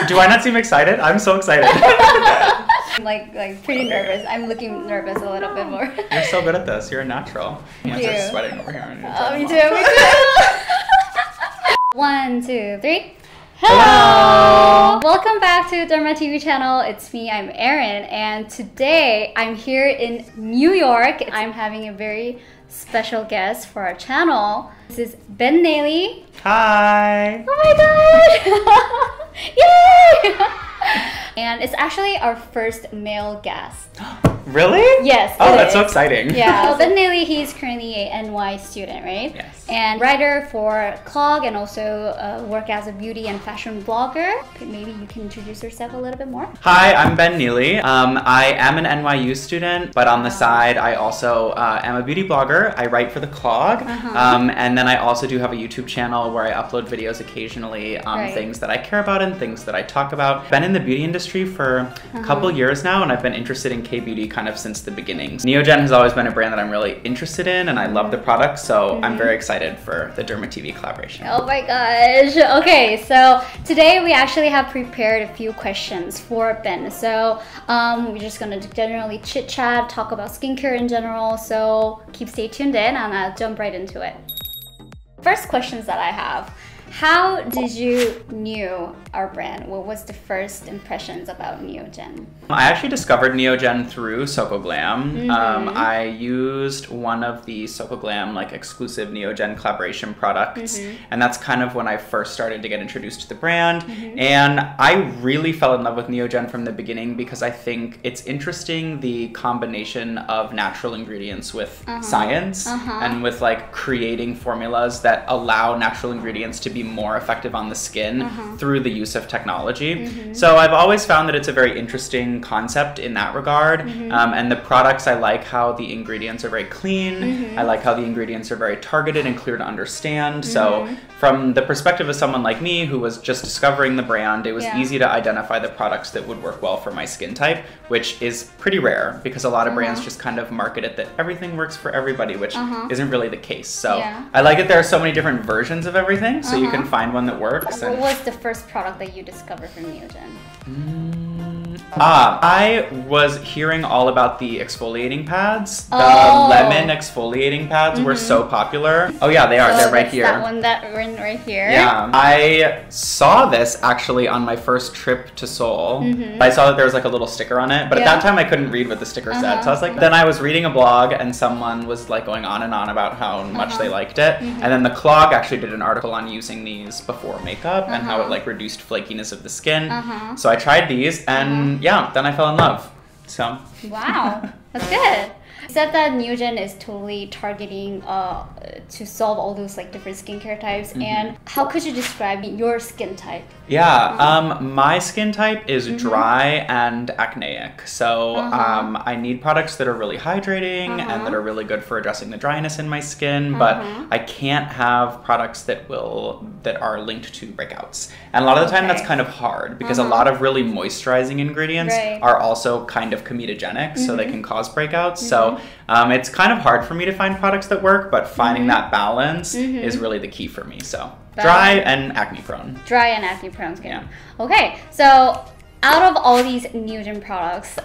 Do I not seem excited? I'm so excited. I'm like pretty nervous. I'm looking nervous a little bit more. You're so good at this. You're a natural. Hands are sweating over here. Oh, me too. Me too. 1, 2, 3. Hello! Welcome back to Derma TV channel. It's me, I'm Erin, and today I'm here in New York. I'm having a very special guest for our channel. This is Ben Neely. Hi! Oh my god! Yay! And it's actually our first male guest. Really? Yes. Oh, that's so exciting. Yeah. So Ben Neely, he's currently a NY student, right? Yes. And writer for Klog, and also work as a beauty and fashion blogger. Maybe you can introduce yourself a little bit more. Hi, I'm Ben Neely. I am an NYU student, but on the side, I also am a beauty blogger. I write for the Klog, and then I also do have a YouTube channel where I upload videos occasionally on things that I care about and things that I talk about. Been in the beauty industry for a couple years now, and I've been interested in K-beauty kind of since the beginning. Neogen has always been a brand that I'm really interested in, and I love the product, so I'm very excited for the Derma TV collaboration. Oh my gosh. Okay, so today we actually have prepared a few questions for Ben. So we're just gonna generally chit chat, talk about skincare in general, so stay tuned in and I'll jump right into it. First questions that I have. How did you knew our brand? What was the first impressions about Neogen? I actually discovered Neogen through Sokoglam. I used one of the Sokoglam like exclusive Neogen collaboration products, and that's kind of when I first started to get introduced to the brand. And I really fell in love with Neogen from the beginning because I think it's interesting the combination of natural ingredients with science and with like creating formulas that allow natural ingredients to be more effective on the skin through the use of technology. So I've always found that it's a very interesting concept in that regard. And the products, I like how the ingredients are very clean. I like how the ingredients are very targeted and clear to understand. So from the perspective of someone like me who was just discovering the brand, it was easy to identify the products that would work well for my skin type, which is pretty rare because a lot of brands just kind of market it that everything works for everybody, which isn't really the case. So I like that there are so many different versions of everything, so you can find one that works. What was the first product that you discovered from Neogen? I was hearing all about the exfoliating pads. The lemon exfoliating pads were so popular. Oh yeah, they are. They're right here. That one that we're in right here. Yeah. I saw this actually on my first trip to Seoul. I saw that there was like a little sticker on it, but at that time I couldn't read what the sticker said. So I was like, then I was reading a blog and someone was like going on and on about how much they liked it. And then the Klog actually did an article on using these before makeup and how it like reduced flakiness of the skin. So I tried these and yeah, then I fell in love. So wow, that's good. You said that Neogen is totally targeting to solve all those like different skincare types. And how could you describe your skin type? Yeah, my skin type is dry and acneic. So I need products that are really hydrating and that are really good for addressing the dryness in my skin, but I can't have products that are linked to breakouts. And a lot of the time that's kind of hard because a lot of really moisturizing ingredients are also kind of comedogenic, so they can cause breakouts. So it's kind of hard for me to find products that work, but finding that balance is really the key for me. So dry and acne prone. Dry and acne prone skin. Yeah. Okay, so out of all these Neogen products,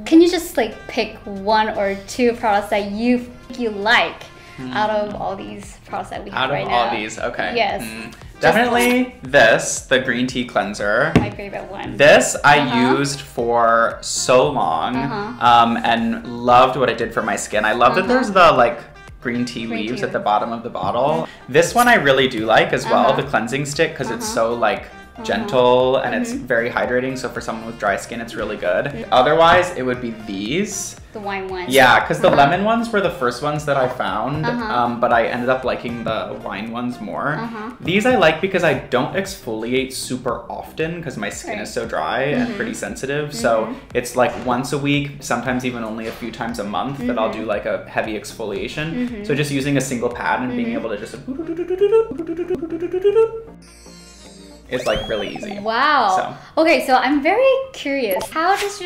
can you just like pick one or two products that you like out of all these products that we have right now? Out of all these, okay. Yes. Definitely this, the green tea cleanser. My favorite one. This I used for so long and loved what it did for my skin. I love that there's the like green tea leaves at the bottom of the bottle. This one I really do like as well, the cleansing stick, because it's so like gentle and it's very hydrating. So for someone with dry skin, it's really good. Otherwise, it would be these. The wine ones. Yeah, because the lemon ones were the first ones that I found, but I ended up liking the wine ones more. These I like because I don't exfoliate super often because my skin is so dry and pretty sensitive. So it's like once a week, sometimes even only a few times a month that I'll do like a heavy exfoliation. So just using a single pad and being able to just it's like really easy. Wow. Okay, so I'm very curious. How does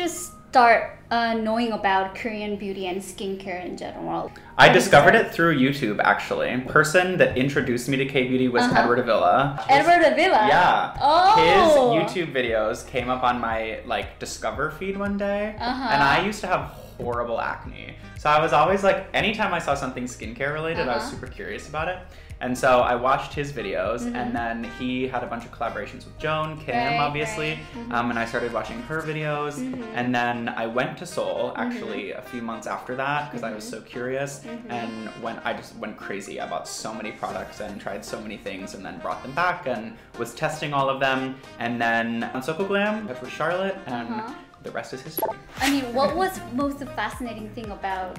start knowing about Korean beauty and skincare in general? I discovered it through YouTube, actually. The person that introduced me to K-beauty was Edward Avila. Edward Avila? Yeah. Oh. His YouTube videos came up on my like Discover feed one day, and I used to have horrible acne. So I was always like, anytime I saw something skincare related, I was super curious about it. And so I watched his videos, and then he had a bunch of collaborations with Joan, Kim, obviously, and I started watching her videos. And then I went to Seoul, actually, a few months after that, because I was so curious, and I just went crazy. I bought so many products and tried so many things, and then brought them back and was testing all of them. And then on Soko Glam, that's with Charlotte, and the rest is history. I mean, what was most fascinating thing about?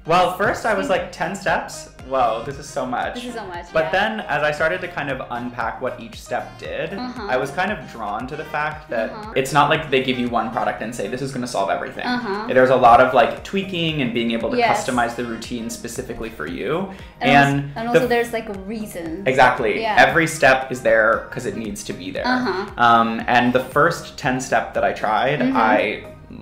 Well, first I was like 10 steps. Whoa, this is so much. This is so much, But then as I started to kind of unpack what each step did, I was kind of drawn to the fact that it's not like they give you one product and say, this is going to solve everything. There's a lot of like tweaking and being able to customize the routine specifically for you. And also there's like a reason. Exactly. Yeah. Every step is there because it needs to be there. And the first 10 step that I tried,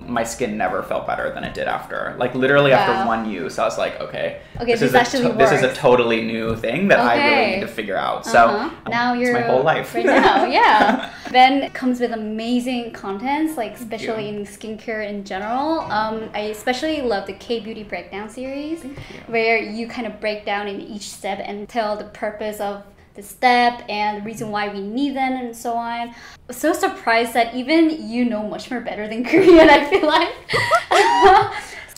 my skin never felt better than it did after. Like literally after one use, I was like, okay, this is a totally new thing that I really need to figure out. So now you're my whole life right now. Yeah. Ben comes with amazing contents, like especially in skincare in general. I especially love the K-beauty breakdown series, where you kind of break down in each step and tell the purpose of the step and the reason why we need them and so on. So surprised that even you know much more better than Korean, I feel like.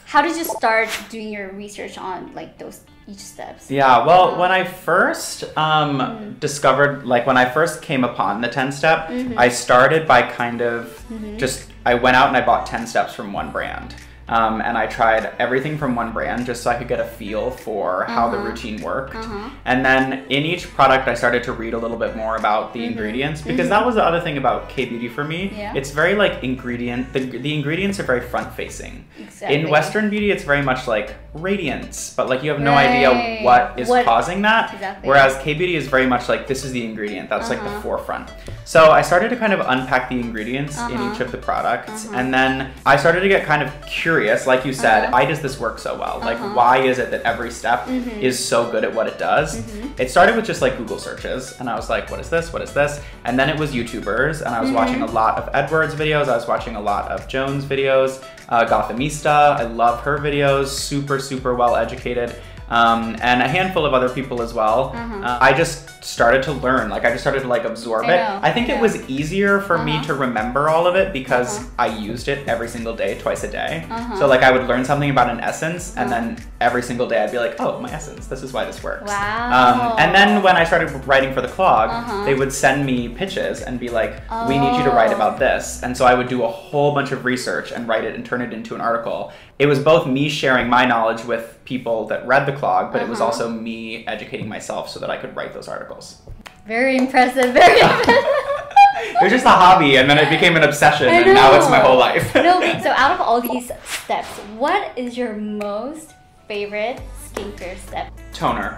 How did you start doing your research on like each steps? Yeah, well, when I first discovered, like when I first came upon the 10 step, I started by kind of I went out and I bought 10 steps from one brand. And I tried everything from one brand just so I could get a feel for how the routine worked. And then in each product, I started to read a little bit more about the ingredients, because that was the other thing about K-beauty for me. It's very like the ingredients are very front facing. Exactly. In Western beauty, it's very much like radiance, but like you have no idea what is causing that. Exactly. Whereas K-beauty is very much like, this is the ingredient, that's like the forefront. So I started to kind of unpack the ingredients in each of the products, and then I started to get kind of curious, like you said, why does this work so well? Like, why is it that every step is so good at what it does? It started with just like Google searches, and I was like, what is this? What is this? And then it was YouTubers, and I was watching a lot of Edward's videos, I was watching a lot of Joan's videos, Gothamista, I love her videos, super well educated. And a handful of other people as well. I just started to learn, like I just started to like absorb it. I think it was easier for me to remember all of it because I used it every single day, twice a day. So like I would learn something about an essence, and then every single day I'd be like, oh, my essence, this is why this works. Wow. And then when I started writing for the Klog, they would send me pitches and be like, we need you to write about this. And so I would do a whole bunch of research and write it and turn it into an article. It was both me sharing my knowledge with people that read the Klog, but it was also me educating myself so that I could write those articles. Very impressive, very impressive. It was just a hobby, and then it became an obsession, and now it's my whole life. So out of all these steps, what is your most favorite skincare step? Toner.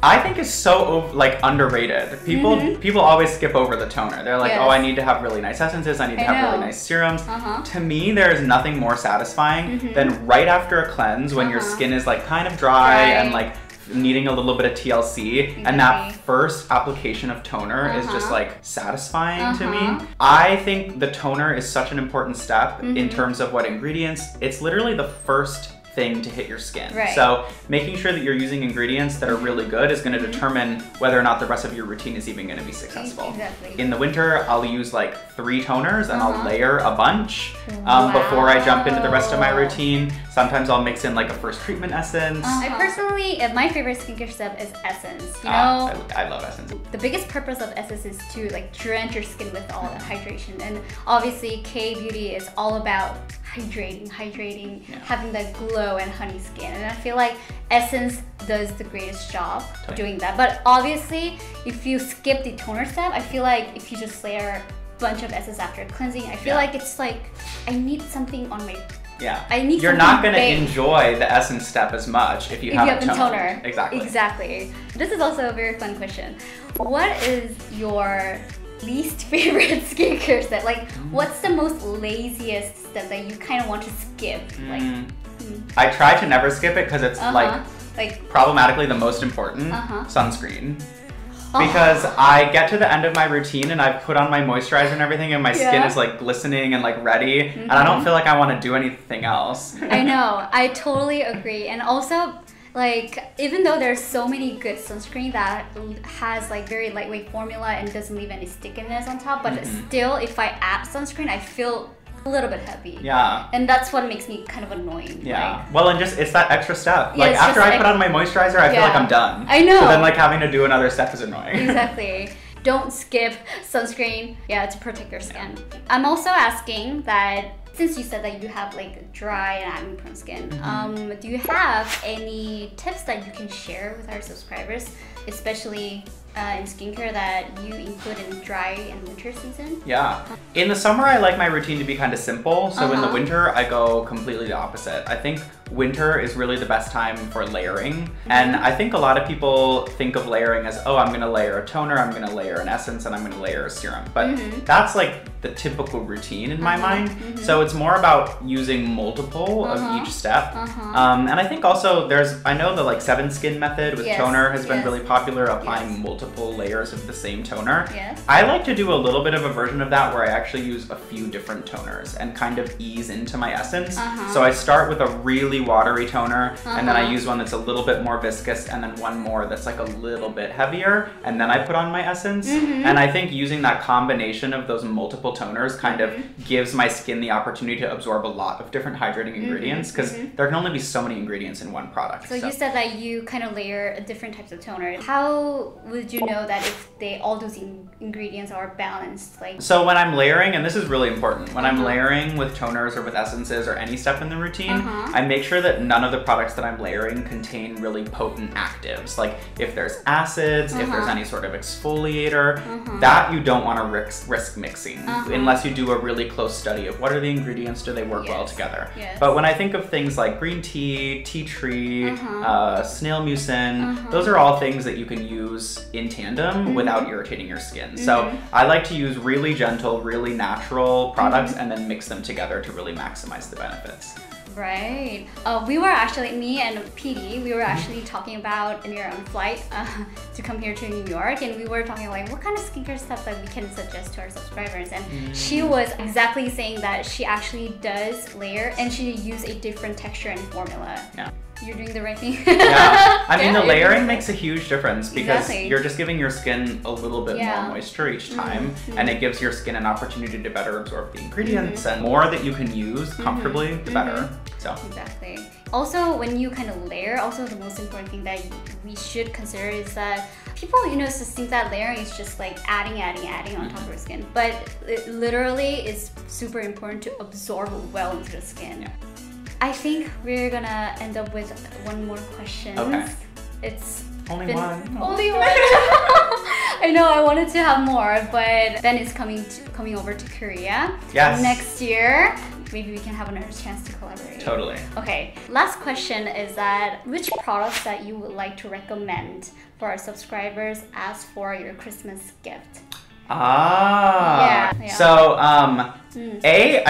I think is so like underrated. People always skip over the toner. They're like, oh, I need to have really nice essences. I need to have really nice serums. To me, there is nothing more satisfying than right after a cleanse when your skin is like kind of dry and like needing a little bit of TLC, and that first application of toner is just like satisfying to me. I think the toner is such an important step in terms of what ingredients. It's literally the first thing to hit your skin. So making sure that you're using ingredients that are really good is going to determine whether or not the rest of your routine is even going to be successful. In the winter, I'll use like 3 toners and I'll layer a bunch before I jump into the rest of my routine. Sometimes I'll mix in like a first treatment essence. I personally, my favorite skincare step is essence. You know, I love essence. The biggest purpose of essence is to like drench your skin with all that hydration, and obviously K-beauty is all about hydrating, having that glow and honey skin, and I feel like essence does the greatest job doing that. But obviously, if you skip the toner step, I feel like if you just layer a bunch of essence after cleansing, I feel like it's like I need something on my You're not going to enjoy the essence step as much if you have a toner. Exactly. This is also a very fun question. What is your least favorite skincare step? Like, what's the most laziest step that you kind of want to skip? Like, I try to never skip it because it's like problematically the most important, sunscreen. Because I get to the end of my routine and I've put on my moisturizer and everything and my skin is like glistening and like ready and I don't feel like I want to do anything else. I know, I totally agree. And also, like, even though there's so many good sunscreen that has like very lightweight formula and doesn't leave any stickiness on top, but still if I add sunscreen, I feel a little bit heavy. Yeah. And that's what makes me kind of annoying. Yeah. Like, well, and just, it's that extra step. Yeah, like after I put on my moisturizer, I feel like I'm done. I know. So then like having to do another step is annoying. Exactly. Don't skip sunscreen, to protect your skin. I'm also asking that, since you said that you have like dry and acne prone skin, do you have any tips that you can share with our subscribers, especially in skincare that you include in dry and winter season? Yeah. In the summer, I like my routine to be kind of simple. So in the winter, I go completely the opposite. I think winter is really the best time for layering. And I think a lot of people think of layering as, oh, I'm gonna layer a toner, I'm gonna layer an essence, and I'm gonna layer a serum. But that's like the typical routine in my mind. So it's more about using multiple of each step. And I think also I know the like 7 skin method with toner has been really popular, applying multiple layers of the same toner. I like to do a little bit of a version of that where I actually use a few different toners and kind of ease into my essence. So I start with a really watery toner and then I use one that's a little bit more viscous and then one more that's like a little bit heavier and then I put on my essence. And I think using that combination of those multiple toners kind of gives my skin the opportunity to absorb a lot of different hydrating ingredients because there can only be so many ingredients in one product. So you said that you kind of layer different types of toner. How would you know that if all those ingredients are balanced? Like, so when I'm layering, and this is really important, when I'm layering with toners or with essences or any step in the routine, I make sure that none of the products that I'm layering contain really potent actives. Like if there's acids, if there's any sort of exfoliator, that you don't want to risk mixing unless you do a really close study of what are the ingredients, do they work well together. But when I think of things like green tea, tea tree, snail mucin, those are all things that you can use in tandem without irritating your skin. So I like to use really gentle, really natural products and then mix them together to really maximize the benefits. Right. We were actually, me and PD, we were actually talking about in your own flight to come here to New York, and we were talking like what kind of skincare stuff that we can suggest to our subscribers, and she was exactly saying that she actually does layer and she uses a different texture and formula. Yeah. You're doing the right thing. I mean, the layering makes a huge difference because you're just giving your skin a little bit more moisture each time, and it gives your skin an opportunity to better absorb the ingredients, and more that you can use comfortably, the better. So exactly. Also, when you kind of layer, also the most important thing that we should consider is that people, just think that layering is just like adding on top of your skin, but it literally is super important to absorb well into the skin. I think we're gonna end up with one more question. Okay. It's only one. Only one. I know I wanted to have more, but Ben is coming over to Korea next year. Maybe we can have another chance to collaborate. Totally. Okay. Last question is that which products that you would like to recommend for our subscribers as for your Christmas gift? So I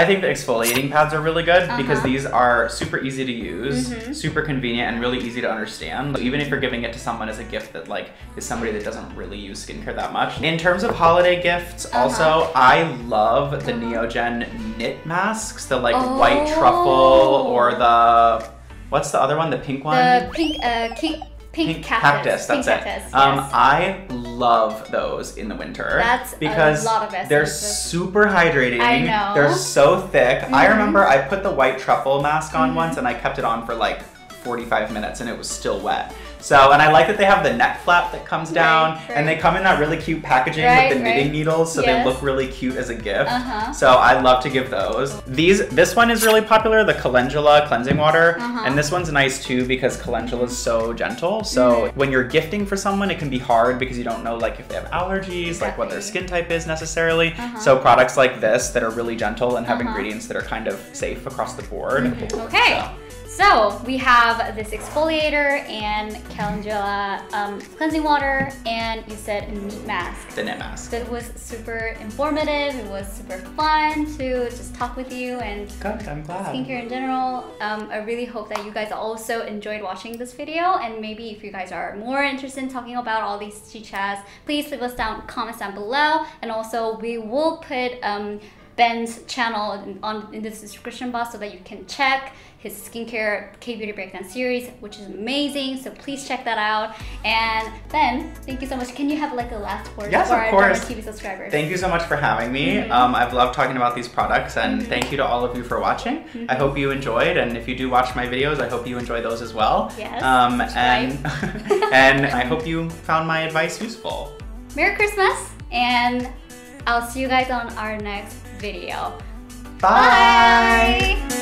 think the exfoliating pads are really good because these are super easy to use, super convenient, and really easy to understand. Even if you're giving it to someone as a gift that like is somebody that doesn't really use skincare that much. In terms of holiday gifts, also I love the Neogen knit masks, the like white truffle or the what's the other one? The pink one? The pink cactus. That's it. Yes. I love those in the winter. Because a lot of essence. They're super hydrating. I know. They're so thick. I remember I put the white truffle mask on once and I kept it on for like 45 minutes and it was still wet. So, and I like that they have the neck flap that comes down and they come in that really cute packaging with the knitting needles, so they look really cute as a gift. So I love to give those. This one is really popular, the Calendula cleansing water, and this one's nice too because Calendula is so gentle. So when you're gifting for someone, it can be hard because you don't know like if they have allergies, like what their skin type is necessarily. So products like this that are really gentle and have ingredients that are kind of safe across the board. Okay. So we have this exfoliator and Calendula cleansing water, and you said a neat mask. The knit mask. So it was super informative. It was super fun to just talk with you and good, I'm glad. Skincare in general. I really hope that you guys also enjoyed watching this video, and maybe if you guys are more interested in talking about all these chit-chats, please leave us comments down below, and also we will put Ben's channel in the description box so that you can check his skincare K-Beauty Breakdown series, which is amazing. So please check that out. And Ben, thank you so much. Can you have like a last word yes, for of our course. TV subscribers? Thank you so much for having me. I've loved talking about these products, and thank you to all of you for watching. I hope you enjoyed, and if you do watch my videos, I hope you enjoy those as well. Yes. And I hope you found my advice useful. Merry Christmas, and I'll see you guys on our next video. Bye. Bye.